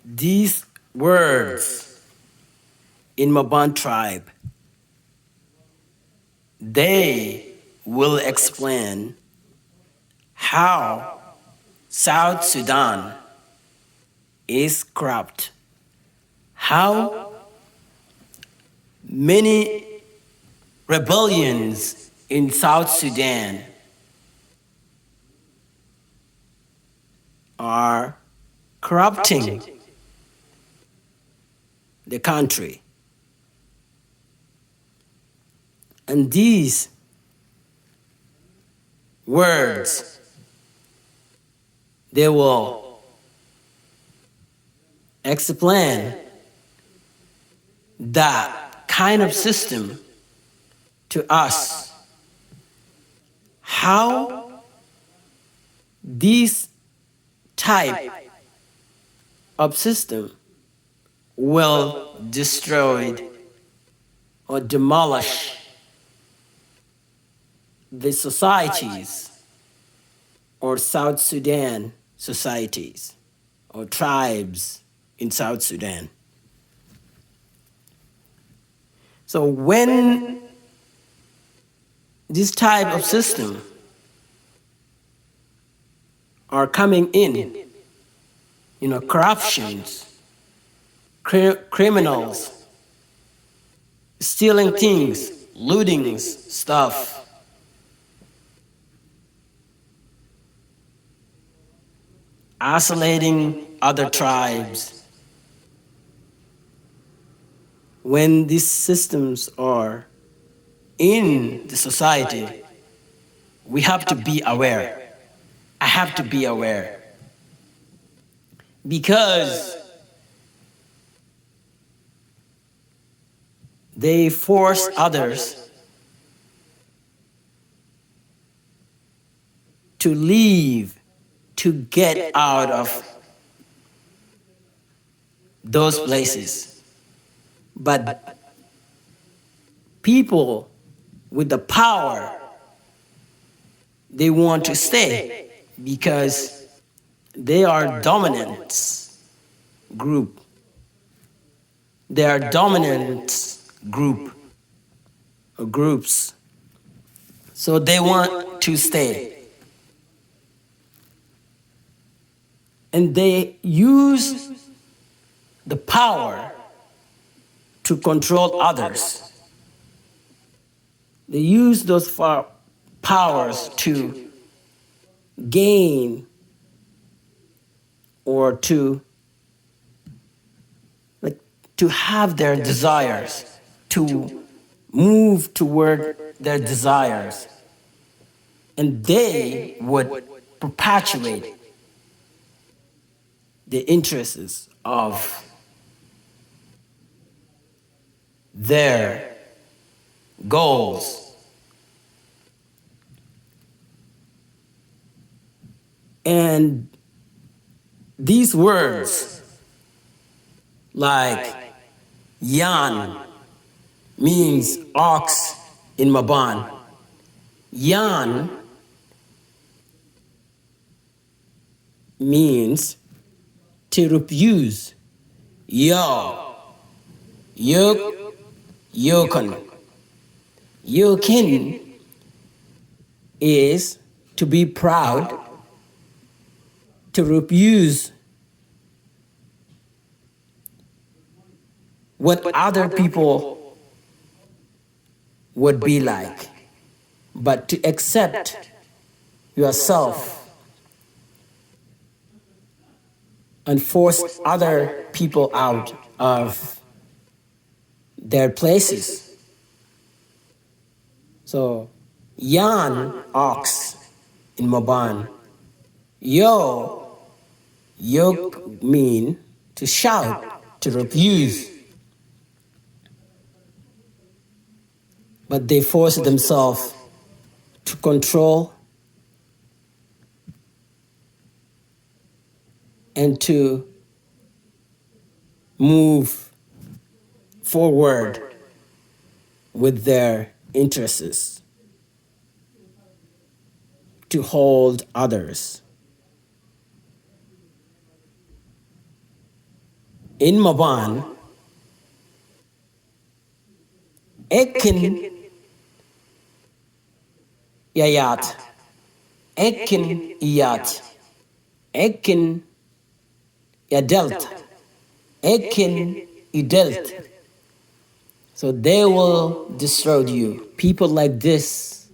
These words in Mabaan tribe, they will explain how South Sudan is corrupt, how many rebellions in South Sudan are corrupting the country. And these words, they will explain that kind of system to us, how this type of system will destroy or demolish the societies or South Sudan societies or tribes in South Sudan. So when this type of system are coming in, corruptions, criminals, stealing things, looting stuff, isolating other tribes. When these systems are in the society, we have to be aware. I have to be aware. Because they force others to leave, to get out of those places. But people with the power, they want to stay because they are dominant group. They are dominant group or groups. So they want to stay. And they use the power to control others. They use those powers to gain or to have their desires, to move toward their desires. And they would perpetuate the interests of their goals. And these words, like Yaan, means ox in Mabaan. Yaan means to refuse. Yookan. Yookan is to be proud, to refuse what other people would be like, but to accept yourself and force other people out of their places. So, Yaan, ox in Mabaan. Yok mean to shout, to refuse. But they force themselves to control and to move forward with their interests, to hold others. In Mabaan, Ekken yayat, Ekken yat, Ekken yaddata, Ekken delti. So they will destroy you. People like this,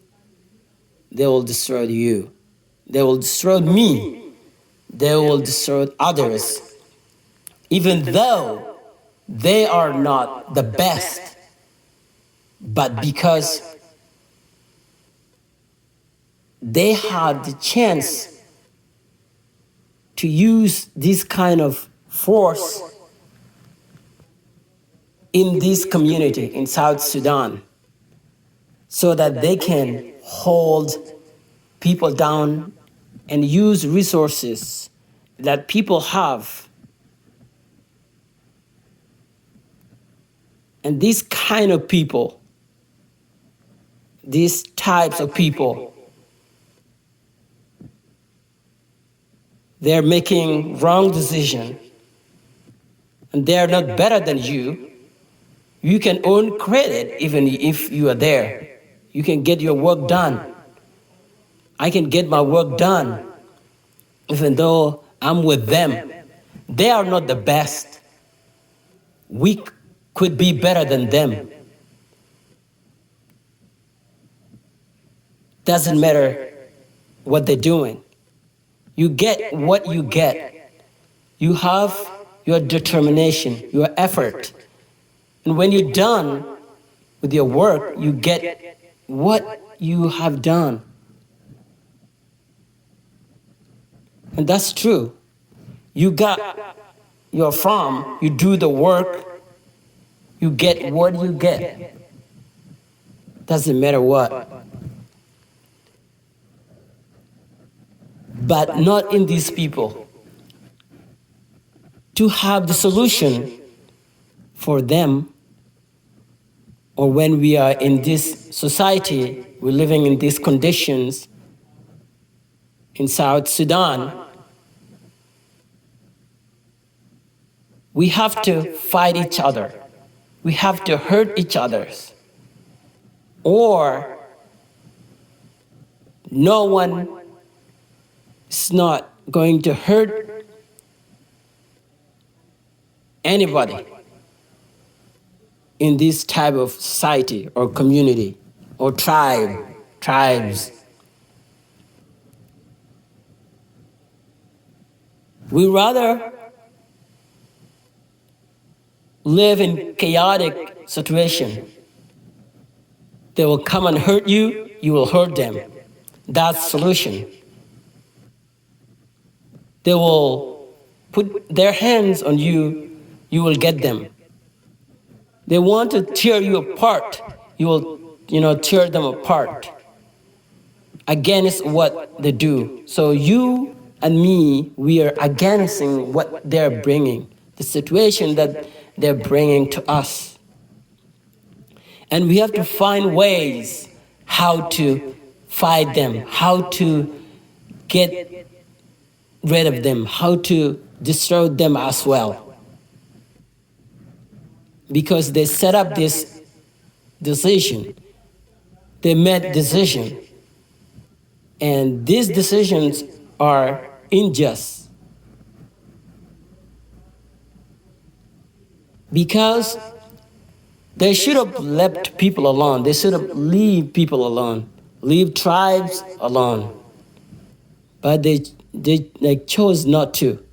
they will destroy you. They will destroy me. They will destroy others. Even though they are not the best, but because they had the chance to use this kind of force in this community in South Sudan so that they can hold people down and use resources that people have. And these kind of people, these types of people, they're making wrong decision and they're not better than you. You can earn credit even if you are there. You can get your work done. I can get my work done even though I'm with them. They are not the best. We could be better than them. Doesn't matter what they're doing. You get what you get. You have your determination, your effort. And when you're done with your work, you get what you have done. And that's true. You got your farm, you do the work, you get what you get. Doesn't matter what. But not in these people. To have the solution for them, or when we are in this society, we're living in these conditions in South Sudan, we have to fight each other. We have to hurt each other. Or no one is not going to hurt anybody in this type of society or community or tribes. We rather live in chaotic situation. They will come and hurt you, you will hurt them. That's solution. They will put their hands on you, you will get them. They want to tear you apart, you will, tear them apart. Against what they do. So you and me, we are against what they're bringing, the situation that they're bringing to us. And we have to find ways how to fight them, how to get rid of them, how to destroy them as well. Because they set up this decision, they made decision, and these decisions are unjust. Because they should have left people alone. They should have leave people alone, leave tribes alone. But they chose not to.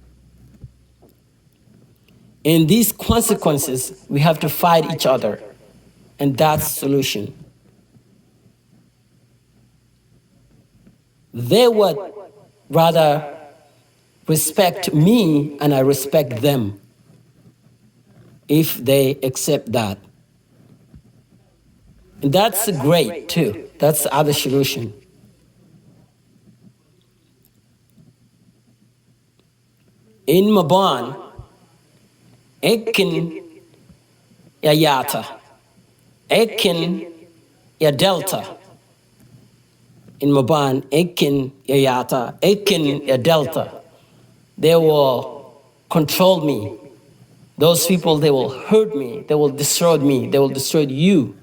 In these consequences, we have to fight each other, and that's the solution. They would rather respect me, and I respect them if they accept that. And that's great too. That's the other solution. In Mabaan, Ekken yatta, Ekken yaddata. In Mabaan, Ekken yatta, Ekken yaddata. They will control me. Those people, they will hurt me, they will destroy me, they will destroy you.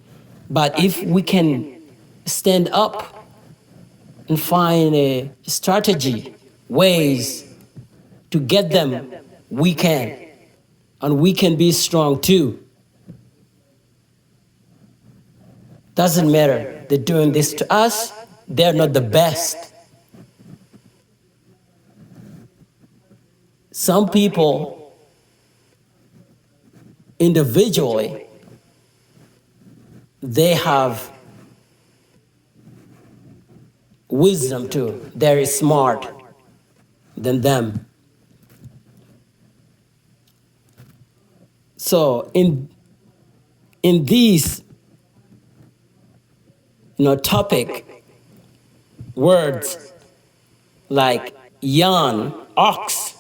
But if we can stand up and find a strategy, ways to get them, we can. And we can be strong too. Doesn't matter, they're doing this to us, they're not the best. Some people individually, they have wisdom too. They're smart than them. So in these topic words like Yaan, ox,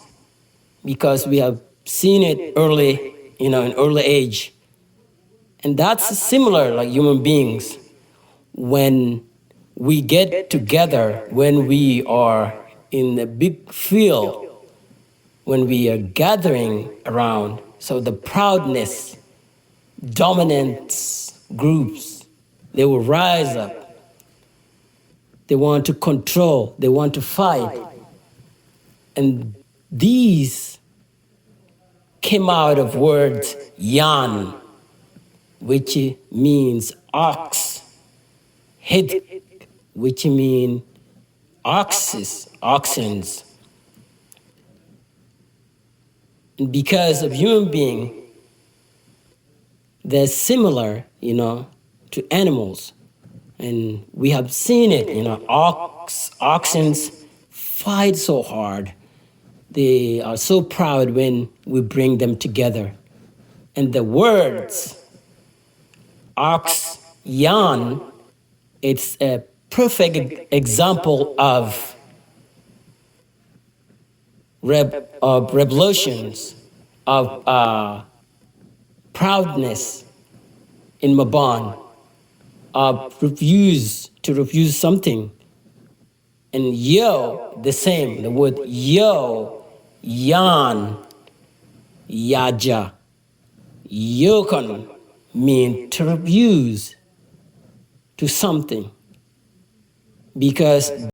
because we have seen it early, in early age. And that's similar like human beings. When we get together, when we are in a big field, when we are gathering around, so the proudness, dominance groups, they will rise up. They want to control, they want to fight. And these came out of words Yaan, which means ox, Hid, which mean oxes, oxens. And because of human being, they're similar, to animals. And we have seen it, oxens fight so hard. They are so proud when we bring them together. And the words ox, Yaan, it's a perfect example of revolutions, of proudness in Mabaan, of to refuse something. And yo, the same, the word yo, Yaan, yaja, yookan mean to refuse to something, because